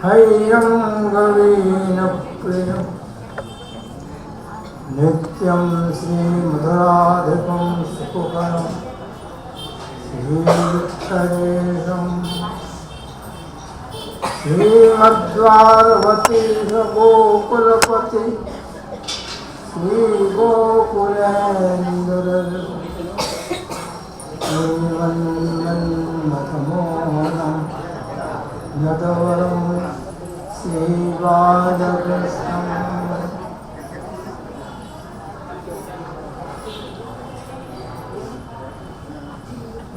हैयं गवीनप्रियं नित्यं श्रीमधुराधिपं सुखकरं श्रीविठ्ठलेशं श्रीमद्वारवतीश गोकुलपति श्रीगोकुलेन्दुर श्रीमन्मथमोहनं नटवरं श्रीबालकृष्णं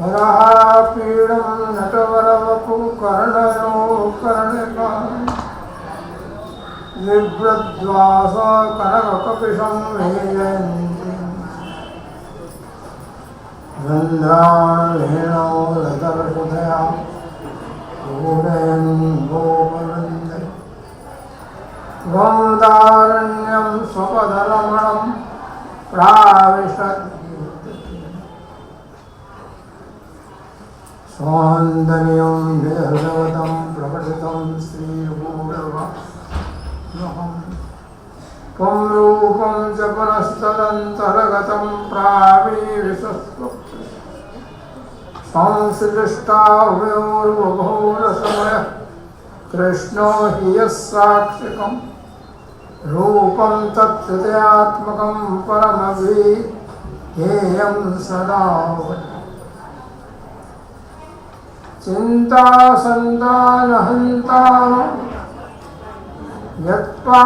वरापीडं नटवरवपु कर्णयो कर्णिका बिभ्रद्वास कनककपिशं वेजयन्ति गन्धावेणो लतर्षुधया पूरयन् गोपवृन्दे गोदारण्यं स्वपदरमणं प्राविशत् सौन्दर्यं विहृदवतं प्रकटितं श्रीगुरवहं त्वं रूपं च पुनस्तदन्तर्गतं प्राविशस्व संसृष्टा उभयोर्वभोरसमयः कृष्णो हि यः साक्षिकं रूपं तत्तृतीयात्मकं परमवीर्येयं सदा चिन्तासन्तानहन्तार यत्पादाम्बुजरेण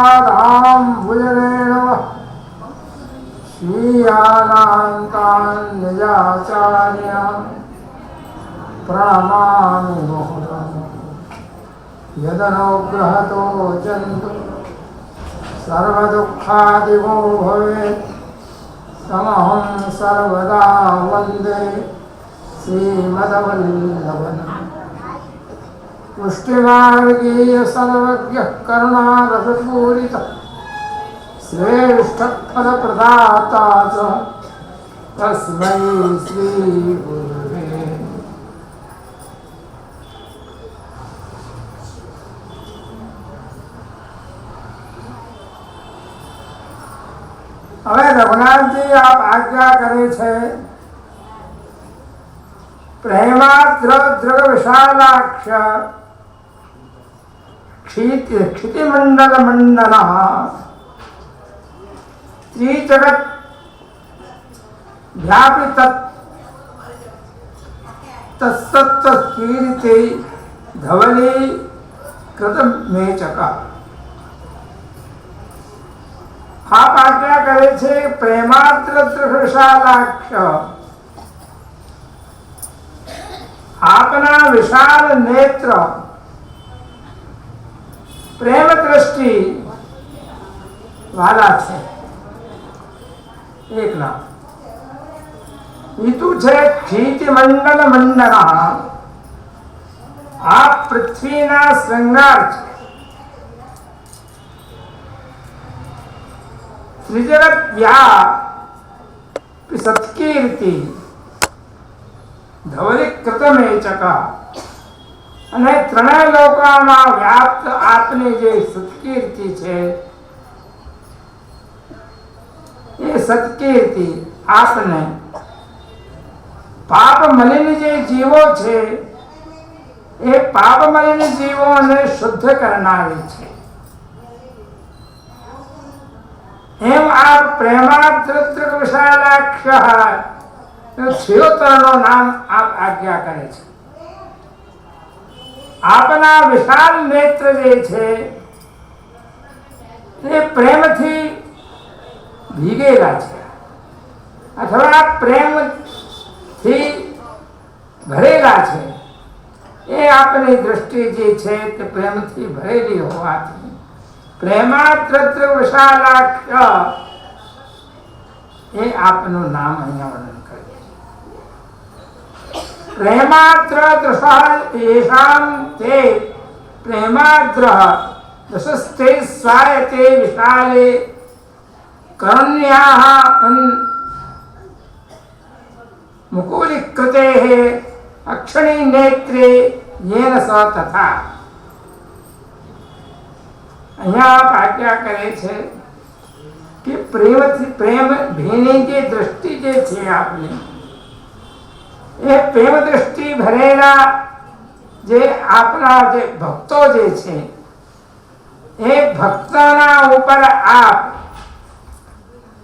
स्वीयानान्तान् निजाचार्यान् प्रणमामि मुहुरम् यदनुग्रहतो जन्तु सर्वदुःखादिगो भवेत् तमहं सर्वदा वन्दे श्रीमद्वल्लभम् पुष्टिमार्गीय सर्वज्ञः करुणारसपूरितः श्रेष्ठफलप्रदाता च तस्मै श्रीगुरुवे હવે રઘુનાથજી આપ આજ્ઞા કરે છે પ્રેમાદ્ર દ્રગ વિશાલાક્ષ क्षितिमंडल मंडल त्रिजगत व्यापित तत्सत्त कीर्ति धवली कृत मेचक आप आज्ञा करे छे प्रेमाद्र विशालाक्ष आपना विशाल नेत्र प्रेम दृष्टि वाला छे एक नाम ऋतु छे क्षिति मंडल मंडल आप पृथ्वी ना श्रृंगार छे त्रिजगत व्याप सत्कीर्ति धवलीकृत मेचक અને ત્રણેય લોકોમાં વ્યાપ્ત આપની જે સત્કીર્તિ છે એ સત્કીર્તિ આપને પાપ મલિન જે જીવો છે એ પાપ મલિન જીવોને શુદ્ધ કરનારી છે એમ આ પ્રેમાદ્ર વિશાલાક્ષ છિયોતરનું નામ આપ આજ્ઞા કરે છે આપના વિશાળ નેત્ર જે છે એ પ્રેમથી ભીગેલા છે અથવા પ્રેમથી ભરેલા છે એ આપની દૃષ્ટિ જે છે તે પ્રેમથી ભરેલી હોવાથી પ્રેમાદ્ર વિશાલાક્ષ એ આપનું નામ અહીંયા વર્ણન કરે प्रेमाद्र येषां ते प्रेमाद्र दशस्ते स्वायते विशाले करण्याः मुकुलिकृतेः अक्षणी नेत्रे येन स तथा અહીંયા આપ આજ્ઞા કરે છે કે પ્રેમ ભીની જે દ્રષ્ટિ જે છે આપની, એ પ્રેમ દ્રષ્ટિ ભરેલા જે આપણા જે ભક્તો જે છે, એ ભક્તોના ઉપર આપ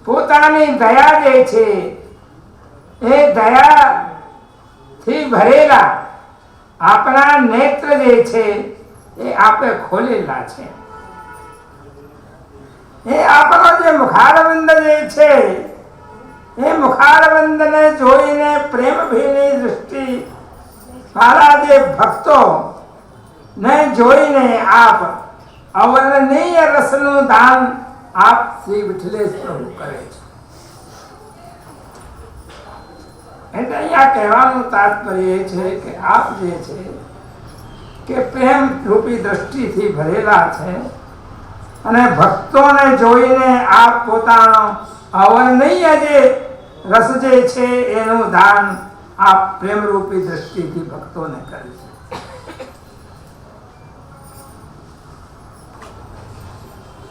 પોતાની દયા જે છે, એ દયાથી ભરેલા આપણા નેત્ર જે છે એ આપે ખોલેલા છે. એ આપણો જે મુખારબંધ જે છે, એ મુખારબંધને જોઈને પ્રેમભીની દ્રષ્ટિ વાળા જે ભક્તો ને જોઈને આપ અવર્ણનીય રસનું દાન આપ શ્રી વિઠ્ઠલેશ પ્રભુ કરે છે. એટલે અહીંયા કહેવાનું તાત્પર્ય એ છે કે આપ જે છે કે પ્રેમ રૂપી દ્રષ્ટિથી ભરેલા છે અને ભક્તોને જોઈને આપ પોતાનો અવર્ણનીય જે રસ જે છે એનું દાન આપ પ્રેમરૂપી દ્રષ્ટિથી ભક્તોને કરે છે.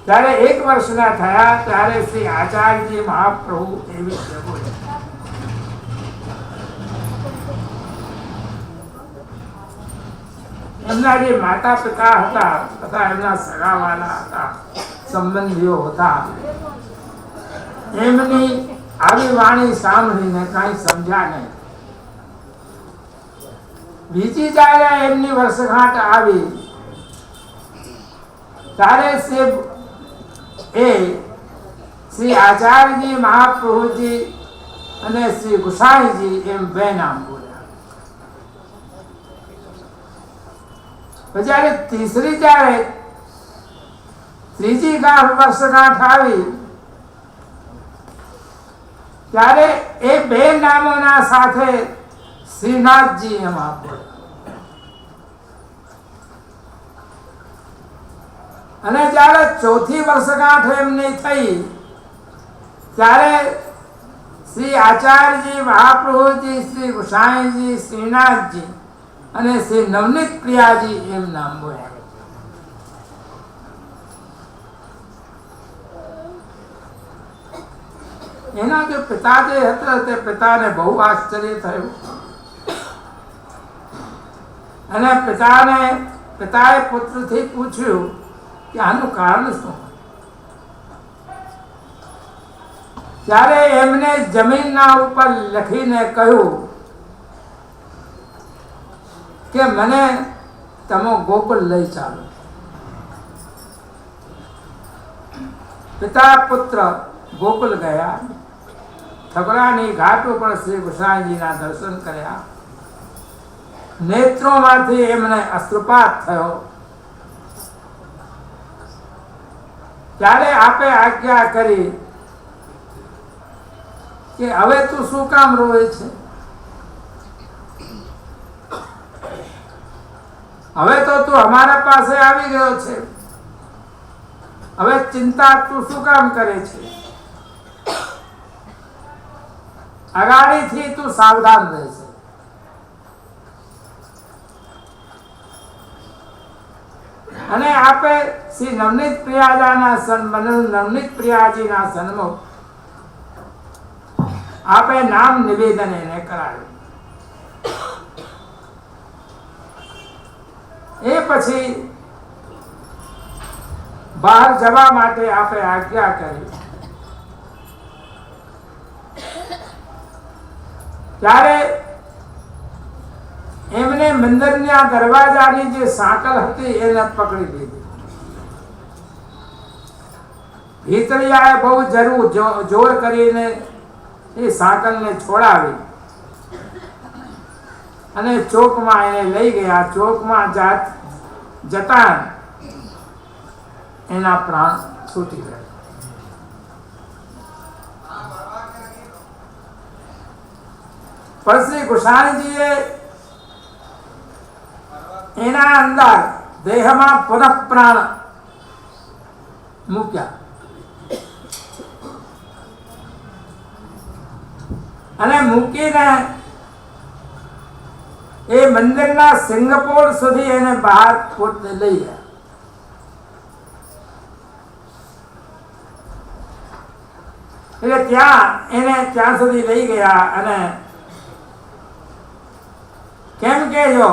ત્યારે 1 વર્ષના થયા ત્યારે શ્રી આચાર્યજી મહાપ્રભુ એવી બોલ્યા, એમના જે માતા પિતા હતા તથા એમના સગાવાલા હતા, સંબંધીઓ હતા, એમની આવી વાણી સાંભળીને કઈ સમજ્યા નહીં. બીજી જ્યારે એમની વર્ષગાંઠ આવી ત્યારે શ્રી આચાર્યજી મહાપ્રભુજી અને શ્રી ગુસાઈજી એમ બે નામ બોલ્યા. જ્યારે ત્રીજી વર્ષગાંઠ આવી ત્યારે એ બે નામોના સાથે શ્રીનાથજી એમ બોલ્યા. અને જ્યારે ચોથી વર્ષગાંઠ એમની થઈ ત્યારે શ્રી આચાર્યજી મહાપ્રભુજી, શ્રી ગુસાઈજી, શ્રીનાથજી અને શ્રી નવનીત પ્રિયાજી એમ નામ બોલ્યા. એના જે પિતા જે હતા તે પિતાને બહુ આશ્ચર્ય થયું અને પિતાએ પુત્રથી પૂછ્યું કે આનું કારણ શું? ત્યારે એમને જમીનના ઉપર લખીને કહ્યું કે મને તમે ગોકુળ લઈ ચાલો. પિતા પુત્ર ગોકુળ ગયા. ઠકરાની ઘાટ ઉપર શ્રી ગુસાઈજીના દર્શન કર્યા. નેત્રોમાંથી એમને અશ્રુપાત થયો. ત્યારે આપે આજ્ઞા કરી કે હવે તું શું કામ રોવે છે? હવે તો તું અમારા પાસે આવી ગયો છે, હવે ચિંતા તું શું કામ કરે છે? અગાડીથી તું સાવધાન રહેશે. અને આપે શ્રી નવનીત પ્રિયાજીના સન્મુખ આપે નામ નિવેદન એને કરાયું. એ પછી બહાર જવા માટે આપે આજ્ઞા કરી. ત્યારે એમને મંદિરના દરવાજાની જે સાંકળ હતી એને પકડી લીધી. ભીતરિયાએ બહુ જોર કરીને એ સાંકળને છોડાવી અને ચોકમાં એને લઈ ગયા. ચોકમાં જતા એના પ્રાણ છૂટી ગયા. પછી ગુસાઈજીએ એના અંદર દેહમાં પુનઃ પ્રાણ મૂક્યા અને મૂકીને એ મંદિરના સિંગપોળ સુધી એને બહાર લઈ ગયા. એટલે ત્યાં એને ત્યાં સુધી લઈ ગયા. અને કેમ કે જો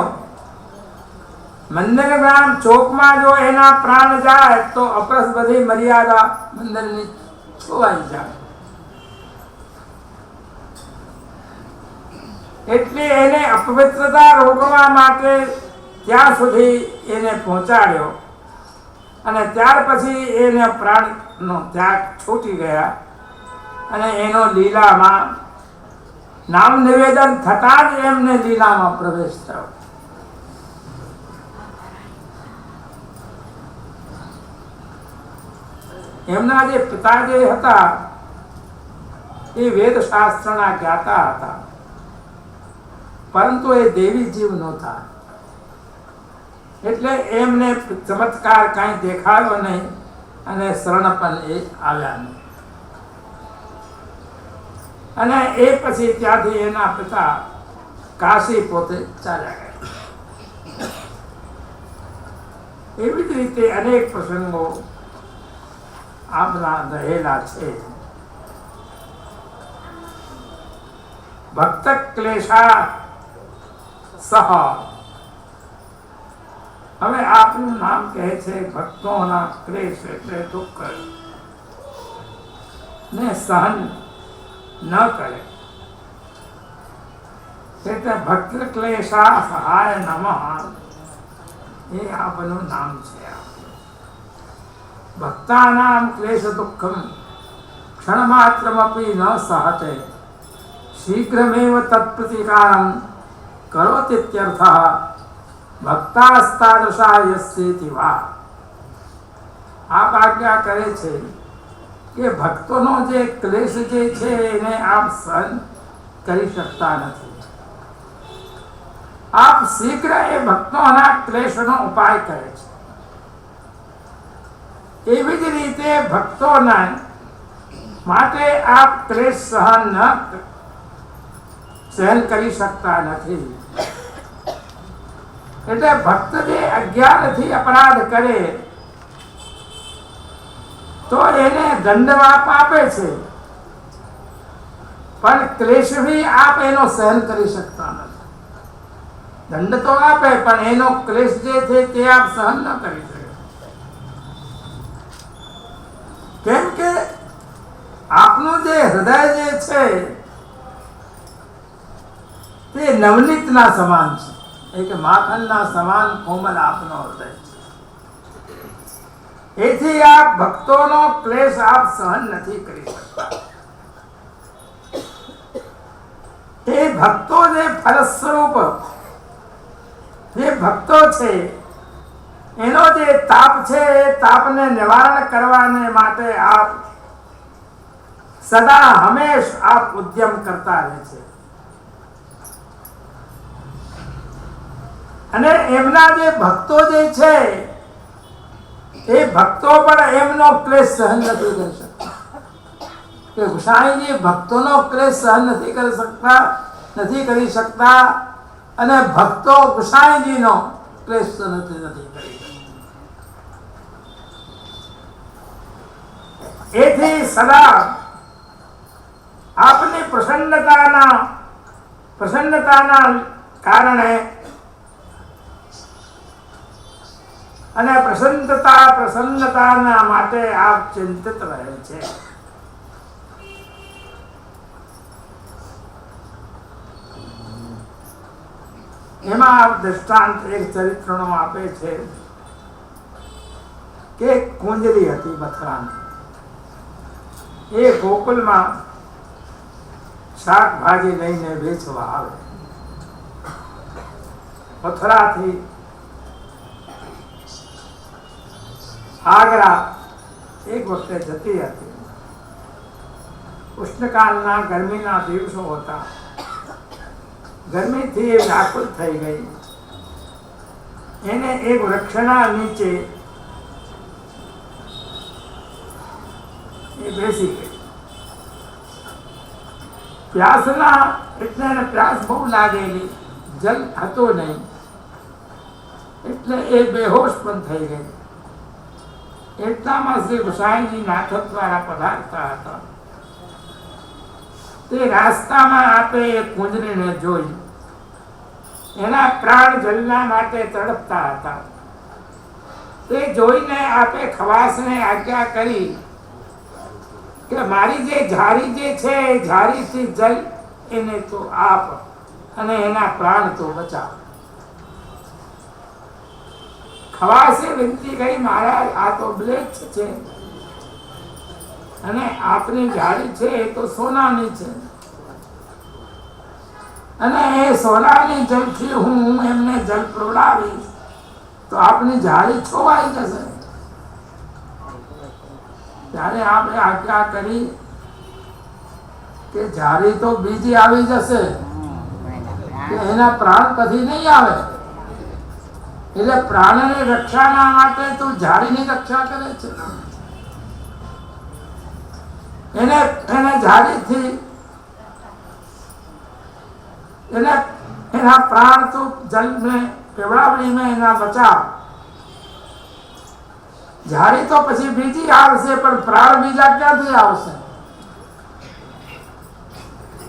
મંદિરગ્રામ ચોકમાં જો એના પ્રાણ જાય તો અપરસ બધી મર્યાદા મંદિરની છોવાઈ જાય. એટલે એને અપવિત્રતા રોકવા માટે ત્યાં સુધી એને પહોંચાડ્યો. અને ત્યાર પછી એને પ્રાણનો ત્યાગ છૂટી ગયા. અને એનો લીલામાં નામ નિવેદન થતા જ એમને લીલામાં પ્રવેશ થયો. એમના જે પિતા જે હતા એ વેદશાસ્ત્રના જ્ઞાતા હતા, પરંતુ એ દેવી જીવ નહોતા. એટલે એમને ચમત્કાર કાંઈ દેખાયો નહીં અને શરણ પણ એ આવ્યા નહીં. અને એ પછી ત્યાંથી એના પિતા કાશી પોતે ચાલ્યા ગયા. એવી જ રીતે અનેક પ્રસંગો આપણા રહેલા છે. ભક્ત ક્લેશા સહ. હવે આપનું નામ કહે છે ભક્તોના ક્લેશ એટલે દુઃખ ને સહન ન કરે. એટલે ભક્ત ક્લેશા સહાય નમઃ એ આપનું નામ છે. ભક્તાનામ ક્લેશ દુઃખમ ક્ષણમાત્રમપી ન સહતે શીઘ્રમેવ તત્પ્રતિકારમ કરોતીત્યર્થઃ ભક્તાસ્તાદૃશા યસ્યેતિ વા. આપ આજ્ઞા કરે છે કે ભક્તોનો જે ક્લેશ જે છે એને આપ સહન કરી શકતા નથી. આપ શીઘ્ર એ ભક્તોના ક્લેશનો ઉપાય કરે છે. એવી જ રીતે ભક્તોના માટે આપ ક્લેશ સહન કરી શકતા નથી. એટલે ભક્ત જે અજ્ઞાનથી અપરાધ કરે તો એને દંડવાપ આપે છે, પણ ક્લેશ ભી આપ એનો સહન કરી શકતા નથી. દંડ તો આપે પણ એનો ક્લેશ જે છે તે આપ સહન ન કરી શકે. કેમ કે આપનું જે હૃદય જે છે તે નવનીતના સમાન છે. એક માખણના સમાન કોમલ આપનો હૃદય છે. એથી આપ ભક્તોનો ક્લેશ આપ સહન નથી કરી શકતા. એ ભક્તો જે ફલસ્વરૂપ જે ભક્તો છે એનો જે તાપ છે એ તાપને નિવારણ કરવાને માટે આપ સદા હંમેશ આપ ઉદ્યમ કરતા રહે છે. અને એમના જે ભક્તો જે છે એ ભક્તો પણ એમનો ક્લેશ સહન નથી કરી શકતા. કે ગુસાઈજી ભક્તોનો ક્લેશ સહન નથી કરી શકતા અને ભક્તો ગુસાઈજીનો ક્લેશ સહન નથી કરી શકતા. એથી સદા આપની પ્રસન્નતાના કારણે અને પ્રસન્નતાના માટે આપ ચિંતિત રહે છે. એમાં આપ દ્રષ્ટાંત એક ચરિત્રનો આપે છે કે કુંજરી હતી બથરાની. એ ગોકુલમાં શાકભાજી લઈને વેચવા આવે. મથુરાથી આગ્રા એક વખતે જતી હતી. ઉષ્ણકાળના ગરમીના દિવસો હતા. ગરમીથી એ વ્યાકુળ થઈ ગઈ. એને એક વૃક્ષના નીચે એ બેસી ગઈ. પ્યાસ બહુ લાગેલી, જલ હતો નહીં, એટલે એ બેહોશ પણ થઈ ગઈ. એટલામાં શ્રી ગુસાઈજી નાથક દ્વારા પધારતા હતા તે રાસ્તામાં આપે એ કુંજરીને જોઈ એના પ્રાણ જલના માટે તડપતા હતા. તે જોઈને આપે ખવાસને આજ્ઞા કરી કે મારી જે ઝારી જે છે એ ઝારીથી જલ એને તો આપ અને એના પ્રાણ તો બચાવ. ખવાસે વિનંતી કરી, મહારાજ આ તો બ્લેક છે અને આપની ઝારી છે એ તો સોનાની છે અને એ સોનાની જલથી હું એમને જલ પીવડાવીશ તો આપની ઝારી છોવાઈ જશે. ત્યારે આપણે આજ્ઞા કરી કે ઝારી તો બીજી આવી જશે કે એના પ્રાણ કદી નહીં આવે. એટલે પ્રાણની રક્ષાના માટે તું ઝાડીની રક્ષા કરે છે. એને ઝાડીથી એના પ્રાણ તું જલને પીવડાવીને એના બચાવ. ઝાડી તો પછી બીજી આવશે પણ પ્રાણ બીજા ક્યાંથી આવશે?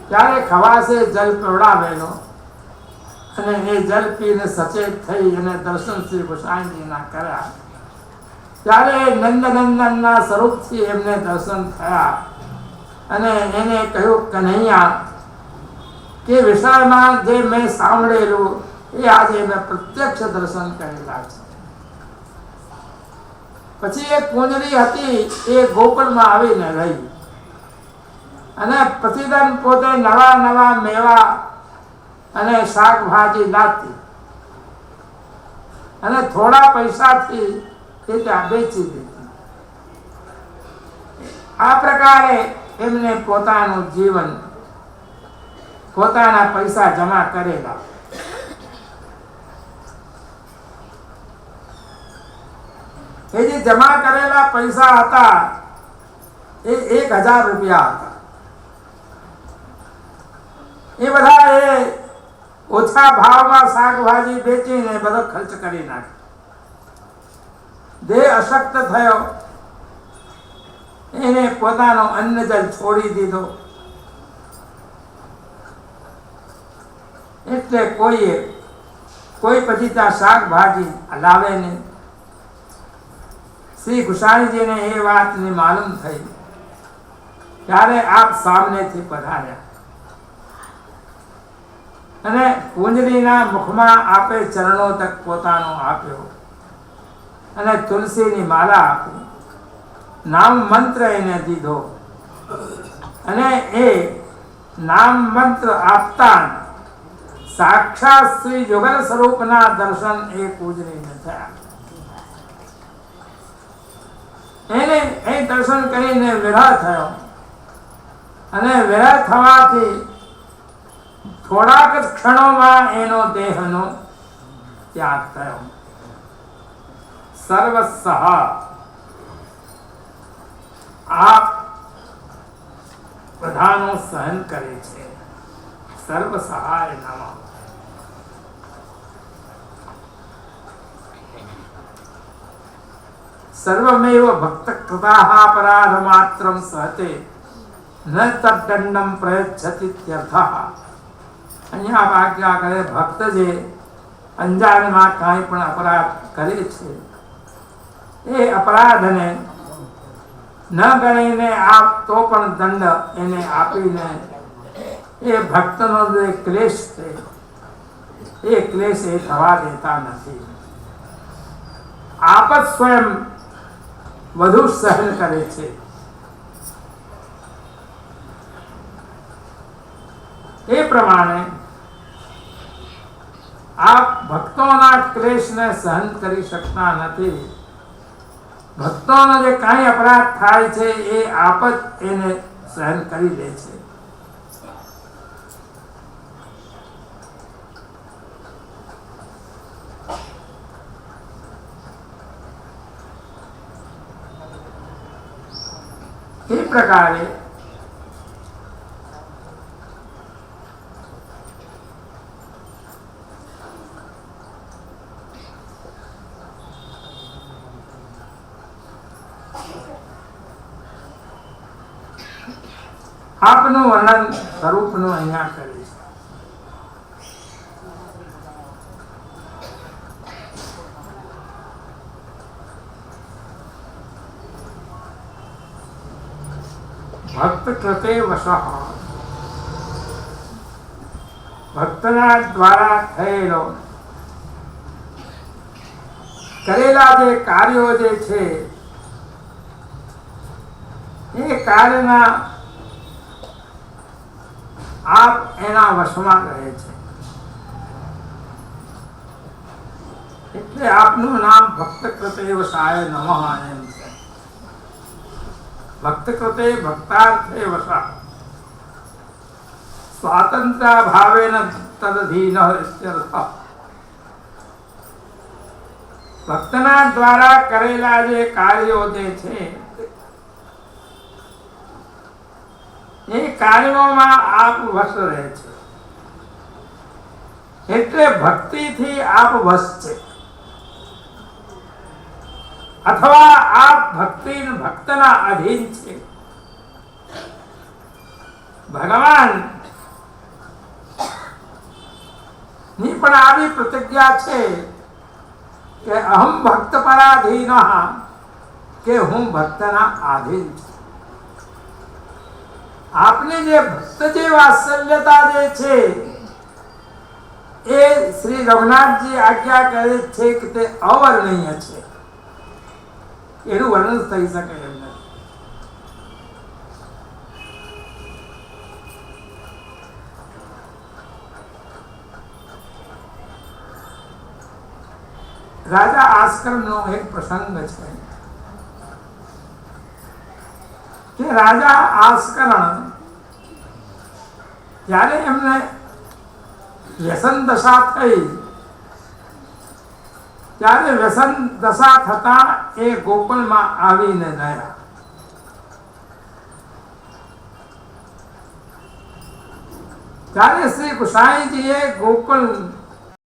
ત્યારે ખવાસે જલ પીવડાવેલો અને એ જલ પીને સચેત થઈ અને દર્શન શ્રી ગોસાઈજીના કર્યા. ત્યારે નંદનંદનના સ્વરૂપથી એમને દર્શન થયા અને એને કહ્યું, કન્હૈયા કે વિષયમાં જે મેં સાંભળેલું એ આજે મેં પ્રત્યક્ષ દર્શન કરેલા છે. પછી એક કુંજરી હતી એ ગોકુળમાં આવીને રહી અને પ્રતિદન પોતે નવા નવા મેવા અને શાકભાજી લાવતી અને થોડા પૈસાથી એ ત્યાં વેચી દેતી. આ પ્રકારે એમને પોતાનું જીવન પોતાના પૈસા જમા કરેલા. એ જે જમા કરેલા પૈસા હતા એ 1000 રૂપિયા હતા. એ બધા એ ઓછા ભાવમાં શાકભાજી વેચીને બધો ખર્ચ કરી નાખ્યો. દેહ અશક્ત થયો, એને પોતાનો અન્ન જલ છોડી દીધો. એટલે કોઈ પછી ત્યાં શાકભાજી લાવે નહીં. શ્રી ગુસાઈજીને એ વાતની માલુમ થઈ ત્યારે આપ સામનેથી પધાર્યા અને કુંજરીના મુખમાં આપે ચરણો તક પોતાનો આપ્યો અને તુલસીની માલા આપી. નામ મંત્ર એને દીધો અને એ નામ મંત્ર આપતા સાક્ષાત શ્રી યુગલ સ્વરૂપના દર્શન એ કુંજરીને થયા. એને એ દર્શન કરીને વિરહ થયો અને વિરહ થવાથી થોડાક જ ક્ષણોમાં એનો દેહનો ત્યાગ થયો. સર્વસહ આપ બધાનો સહન કરે છે. સર્વ સહાય નમઃ. સર્વમેવ ભક્ત કૃતાઃ અપરાધ માત્રમ સહતે ન તદ્દંડમ પ્રયચ્છતિ ત્યર્થઃ. અહીંયા આજ્ઞા કરે ભક્ત જે અંજાનમાં કાંઈ પણ અપરાધ કરે છે એ અપરાધને ન ગણીને આપ તો પણ દંડ એને આપીને એ ભક્તનો જે ક્લેશ છે એ ક્લેશ એ થવા દેતા નથી. આપ જ સ્વયં વધુ સહન કરે છે. એ પ્રમાણે આપ ભક્તોના ક્લેશને સહન કરી શકતા નથી. ભક્તોનો જે કાંઈ અપરાધ થાય છે એ આપ જ એને સહન કરી દે છે. એ પ્રકારે આપનું વર્ણન સ્વરૂપનું અહીંયા કરે છે. ભક્ત કૃતે વસઃ, ભક્તના દ્વારા થયેલો કરેલા જે કાર્યો જે છે એ કાર્યના આપ એના વશમાં રહે છે. એટલે આપનું નામ ભક્ત કૃતે વસાય નમઃ એમ છે. ભક્ત કૃતે ભક્તાર્થે વસઃ સ્વાતંત્ર્ય ભાવેન તદધીનઃ ઇત્યર્થઃ. ભક્તના દ્વારા કરેલા જે કાર્યો જે છે એ કાર્યોમાં આપ વશ રહે છે. એટલે ભક્તિથી આપ વશ છે, અથવા આપ ભક્તના અધીન છે. ભગવાન ની પણ આવી પ્રતિજ્ઞા છે કે અહમ ભક્ત પરાધીન, કે હું ભક્તના આધીન છું. આપની જે ભક્ત જે વાત્સલ્યતા જે છે એ શ્રી રઘુનાથજી આજ્ઞા કરે છે કે તે અવર્ણનીય છે. એનું વર્ણન થઈ શકે એમ નથી. રાજા આસ્કરનો એક પ્રસંગ છે કે રાજા આસ્કરણ જ્યારે એમને વ્યસન દશા થઈ ત્યારે વ્યસન દશા થતા એ ગોકુળમાં આવીને રહ્યા. ત્યારે શ્રી ગુસાઈજીએ ગોકુળ